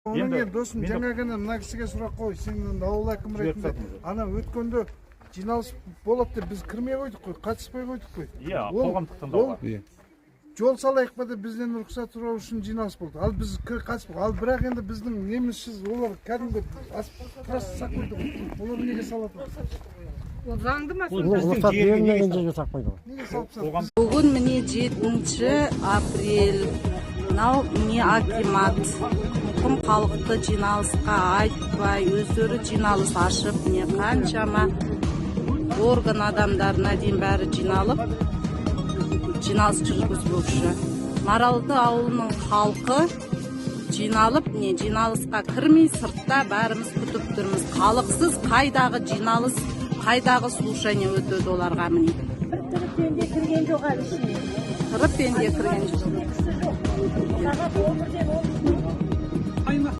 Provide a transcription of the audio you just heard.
Онан кейін досым жаңа ғана мына кісіге сұрақ қой, сен ауыл әкімі ретінде ана өткенде жиналыс болады деп біз кірмей қойдық қой, қатыспай қойдық қой. Иә, қоғамдық тыңдауға. Жол салайық па деп бізден рұқсат сұрау үшін жиналыс болды. Ал біз қатыспай, ал бірақ енді біздің немізсіз олар кәдімгі трассақ қойды. Олар неге салады? Ол заңды ма? Рұқсат берілмеген жерге салып қойды ғой. Неге салып салады? Бүгін міне 7 апрель. Мынау міне акимат. Құм халықты жиналысқа айтпай, өздері жиналыс ашып, міне қаншама орган адамдарына дейін бәрі жиналып, жиналыс жүргізбекші. Маралды ауылының халқы жиналып, не жиналысқа кірмей, сыртта бәріміз күтіп тұрмыз. Халықсыз қайдағы жиналыс, қайдағы слушание өтеді оларға міне. Бір тірі пенде кірген жоқ әлі ішіне. Тірі пенде кірген жоқ. Сағат 11-ден 12